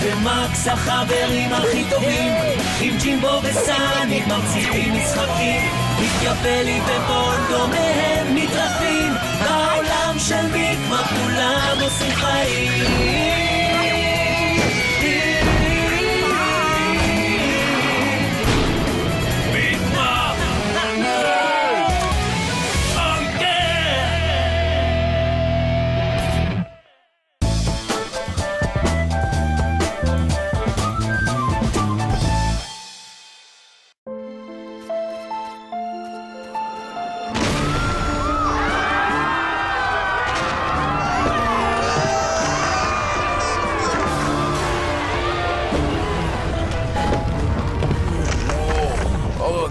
ומקס החברים הכי טובים, עם ג'ימבו וסאני ממציאים משחקים, מתייפלי ובונדו מהם נטרפים, בעולם של מיקמה כולם עושים חיים.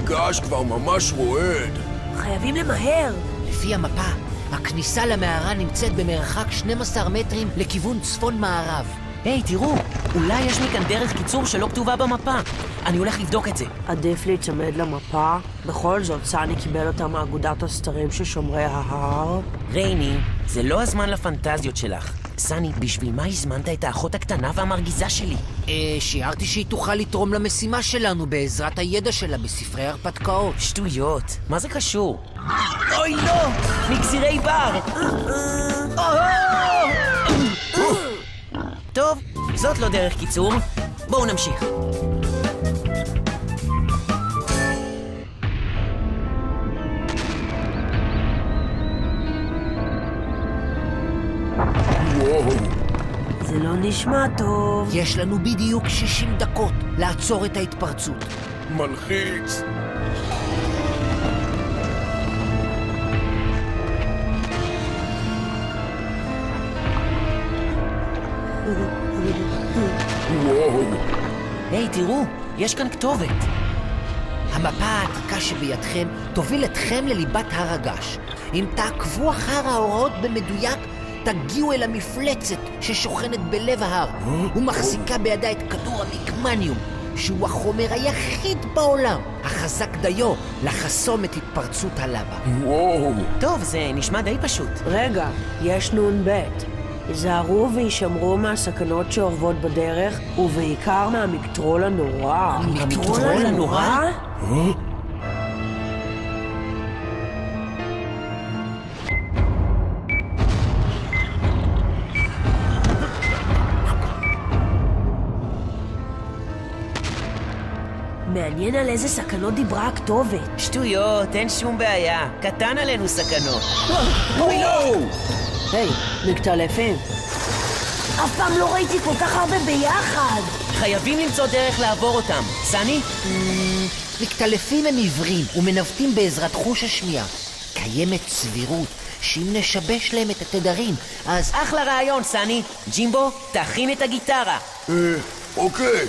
הגעש כבר ממש רועד. חייבים למהר. לפי המפה, הכניסה למערה נמצאת במרחק 12 מטרים לכיוון צפון-מערב. היי, תראו, אולי יש מכאן דרך קיצור שלא כתובה במפה. אני הולך לבדוק את זה. עדיף להיצמד למפה. בכל זאת, סאני קיבל אותה מאגודת הסתרים של שומרי ההר. רייני, זה לא הזמן לפנטזיות שלך. סאני, בשביל מה הזמנת את האחות הקטנה והמרגיזה שלי? שיערתי שהיא תוכל לתרום למשימה שלנו בעזרת הידע שלה בספרי הרפתקאות. שטויות, מה זה קשור? אוי לא! מגזירי בר! טוב, זאת לא דרך קיצור. בואו נמשיך. זה לא נשמע טוב. יש לנו בדיוק 60 דקות לעצור את ההתפרצות. מלחיץ. היי, תראו, יש כאן כתובת. המפה העתיקה שבידכם תוביל אתכם לליבת הר הגעש. אם תעקבו אחר ההוראות במדויק, תגיעו אל המפלצת ששוכנת בלב ההר ומחזיקה בידה את כדור המיקמניום, שהוא החומר היחיד בעולם החזק דיו לחסום את התפרצות הלבה. טוב, זה נשמע די פשוט. רגע, יש נון בית. יזהרו וישמרו מהסכנות שאורבות בדרך, ובעיקר מהמקטרול הנורא. המקטרול הנורא? מעניין על איזה סכנות דיברה הכתובת. שטויות, אין שום בעיה. קטן עלינו סכנות. אוי לא! היי, מקטלפים. אף פעם לא ראיתי כל כך הרבה ביחד. חייבים למצוא דרך לעבור אותם. סני? מקטלפים הם עיוורים ומנווטים בעזרת חוש השמיעה. קיימת סבירות שאם נשבש להם את התדרים, אז... אחלה רעיון, סני. ג'ימבו, תכין את הגיטרה. אוקיי.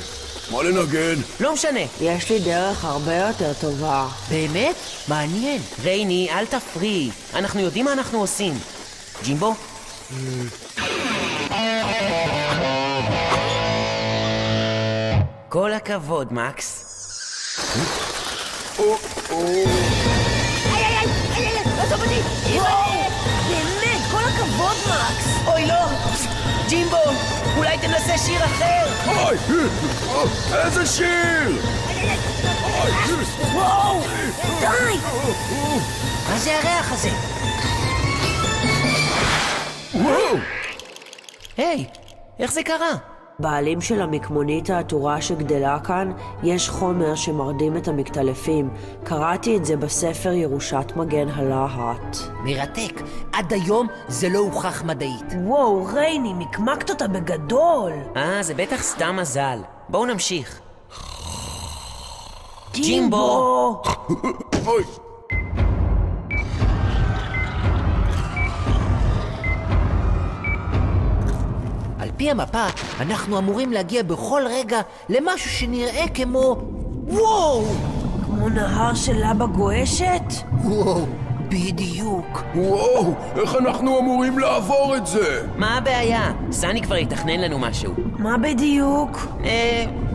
מה לנגן? לא משנה. יש לי דרך הרבה יותר טובה. באמת? מעניין. רייני, אל תפריעי. אנחנו יודעים מה אנחנו עושים. ג'ימבו? כל הכבוד, מקס. עזוב אותי! באמת, כל הכבוד, מקס! אוי לא! ג'ימבו, אולי תנסה שיר אחר! אוי! איזה שיר! וואו! די! מה זה הריח הזה? היי, איך זה קרה? בעלים של המקמונית העטורה שגדלה כאן, יש חומר שמרדים את המקטלפים. קראתי את זה בספר ירושת מגן הלהט. מרתק. עד היום זה לא הוכח מדעית. וואו, רייני, מקמקת אותה בגדול. זה בטח סתם מזל. בואו נמשיך. ג'ימבו! אוי! על פי המפה, אנחנו אמורים להגיע בכל רגע למשהו שנראה כמו... וואו! כמו נהר של לבה גועשת? וואו, בדיוק. וואו, איך אנחנו אמורים לעבור את זה? מה הבעיה? סני כבר יתכנן לנו משהו. מה בדיוק?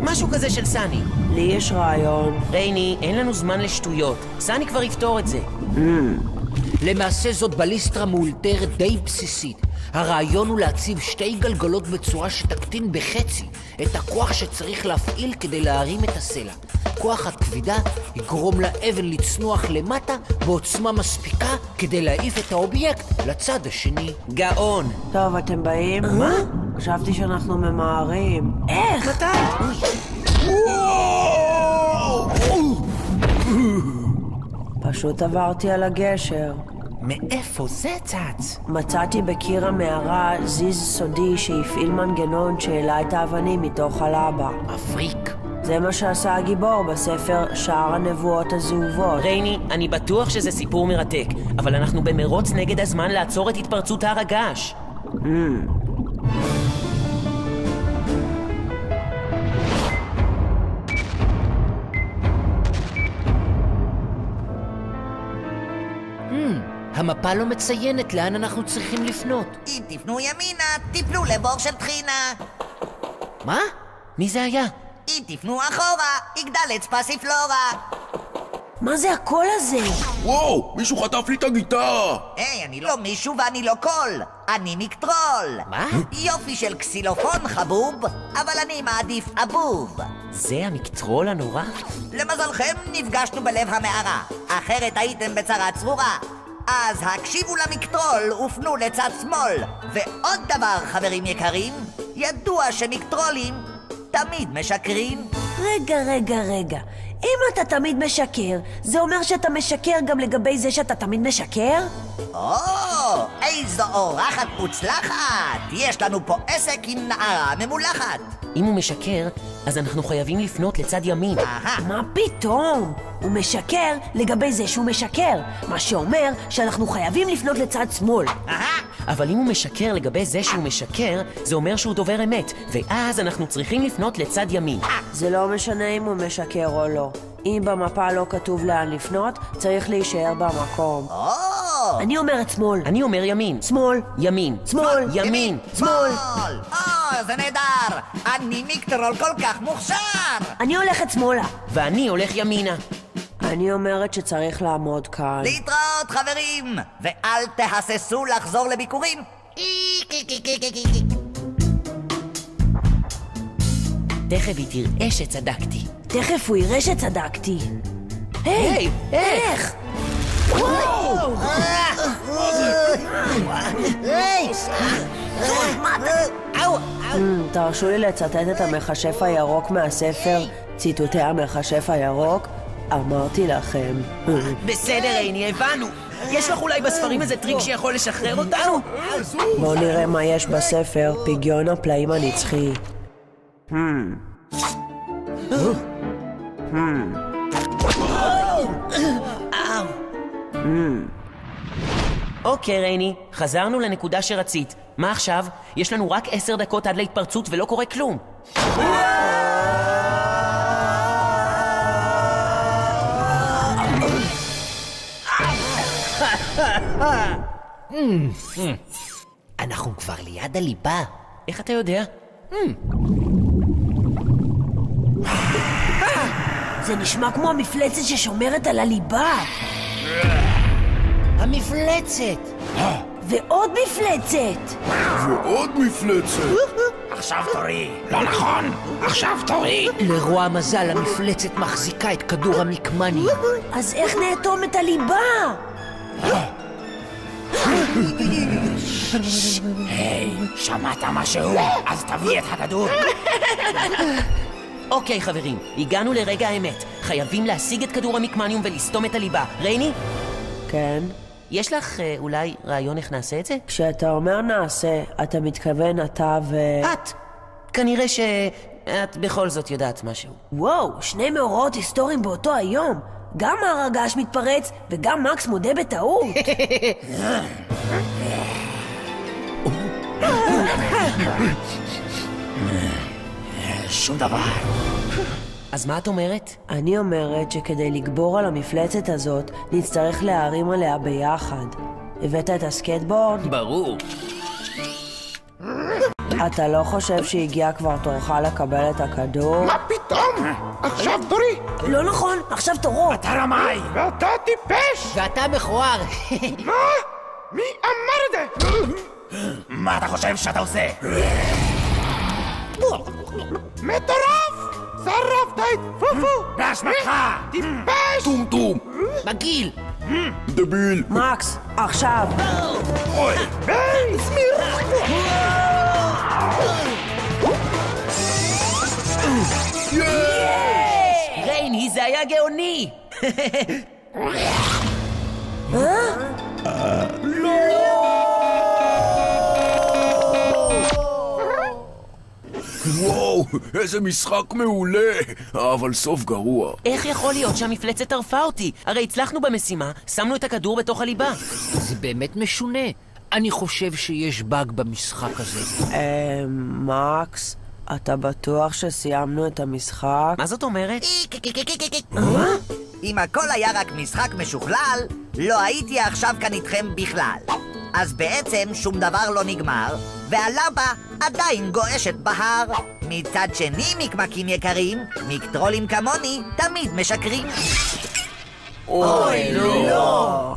משהו כזה של סני. לי יש רעיון. רייני, אין לנו זמן לשטויות. סני כבר יפתור את זה. למעשה זאת בליסטרה מאולתרת די בסיסית. הרעיון הוא להציב שתי גלגלות בצורה שתקטין בחצי את הכוח שצריך להפעיל כדי להרים את הסלע. כוח הכבידה יגרום לאבן לצנוח למטה בעוצמה מספיקה כדי להעיף את האובייקט לצד השני. גאון. טוב, אתם באים? מה? חשבתי שאנחנו ממהרים. איך? מתי? פשוט עברתי על הגשר. מאיפה זה צץ? מצאתי בקיר המערה זיז סודי שהפעיל מנגנון שהעלה את האבנים מתוך הלבה. מבריק. זה מה שעשה הגיבור בספר שער הנבואות הזהובות. רייני, אני בטוח שזה סיפור מרתק, אבל אנחנו במרוץ נגד הזמן לעצור את התפרצות הר הגעש. המפה לא מציינת לאן אנחנו צריכים לפנות. אם תפנו ימינה, תפנו לבור של טחינה. מה? מי זה היה? אם תפנו אחורה, יגדל את פסיפלורה. מה זה הקול הזה? וואו, מישהו חטף לי את הגיטרה! היי, אני לא מישהו ואני לא קול. אני מקטרול. מה? יופי של קסילופון חבוב, אבל אני מעדיף אבוב. זה המקטרול הנורא? למזלכם נפגשנו בלב המערה, אחרת הייתם בצרה צרורה. אז הקשיבו למקטרול ופנו לצד שמאל. ועוד דבר, חברים יקרים, ידוע שמקטרולים תמיד משקרים. רגע. אם אתה תמיד משקר, זה אומר שאתה משקר גם לגבי זה שאתה תמיד משקר? או, איזו אורחת מוצלחת. יש לנו פה עסק עם נערה ממולחת. אם הוא משקר, אז אנחנו חייבים לפנות לצד ימין. מה פתאום? הוא משקר לגבי זה שהוא משקר, מה שאומר שאנחנו חייבים לפנות לצד שמאל. אבל אם הוא משקר לגבי זה שהוא משקר, זה אומר שהוא דובר אמת, ואז אנחנו צריכים לפנות לצד ימין. זה לא משנה אם הוא משקר או לא. אם במפה לא כתוב לאן לפנות, צריך להישאר במקום. אני אומרת שמאל. אני אומר ימין. שמאל. ימין. שמאל. ימין. שמאל. זה נהדר. אני מקטרול כל כך מוכשר. אני הולכת שמאלה. ואני הולך ימינה. אני אומרת שצריך לעמוד כאן. להתראות חברים, ואל תהססו לחזור לביקורים. תכף היא תראה שצדקתי. תכף הוא יראה שצדקתי. היי, איך? וואו! תרשו לי לצטט את המכשף הירוק מהספר ציטוטי המכשף הירוק. אמרתי לכם. בסדר, רייני, הבנו. יש לך אולי בספרים איזה טריק שיכול לשחרר אותנו? בואו נראה מה יש בספר פגיון הפלאים הנצחי. אוקיי, רייני, חזרנו לנקודה שרצית. מה עכשיו? יש לנו רק 10 דקות עד להתפרצות ולא קורה כלום. אנחנו כבר ליד הליבה. איך אתה יודע? זה נשמע כמו המפלצת ששומרת על הליבה. המפלצת! ועוד מפלצת! ועוד מפלצת! עכשיו תורי. לא נכון, עכשיו תורי. לרוע המזל המפלצת מחזיקה את כדור המקמני. אז איך נאטום את הליבה? היי, שמעת משהו? אז תביא את הכדור. אוקיי, חברים, הגענו לרגע האמת. חייבים להשיג את כדור המקמניום ולסתום את הליבה. רייני? כן? יש לך אולי רעיון איך נעשה את זה? כשאתה אומר נעשה, אתה מתכוון אתה את! כנראה שאת בכל זאת יודעת משהו. וואו, 2 מאורעות היסטוריים באותו היום. גם הר הגעש מתפרץ וגם מקס מודה בטעות. שום דבר. אז מה את אומרת? אני אומרת שכדי לגבור על המפלצת הזאת, נצטרך להרים עליה ביחד. הבאת את הסקייטבורד? ברור. אתה לא חושב שהגיע כבר תורך לקבל את הכדור? מה פתאום? עכשיו תורי. לא נכון, עכשיו תורו. אתה רמאי. ואתה טיפש. ואתה מכוער. מה? מי אמר את זה? מה אתה חושב שאתה עושה? מטורף! שרפת את פופו! באשמתך! טיפש! טומטום! מגעיל! דביל! מקס, עכשיו! אוי! היי, זמיר! רייני, זה היה גאוני! וואו, איזה משחק מעולה! אבל סוף גרוע. איך יכול להיות שהמפלצת טרפה אותי? הרי הצלחנו במשימה, שמנו את הכדור בתוך הליבה. זה באמת משונה. אני חושב שיש באג במשחק הזה. מקס, אתה בטוח שסיימנו את המשחק? מה זאת אומרת? אם הכל היה רק משחק משוכלל, לא הייתי עכשיו כאן איתכם בכלל. אז בעצם שום דבר לא נגמר, והלבה עדיין גועשת בהר. מצד שני, מקמקים יקרים, מקטרולים כמוני תמיד משקרים. אוי, לא!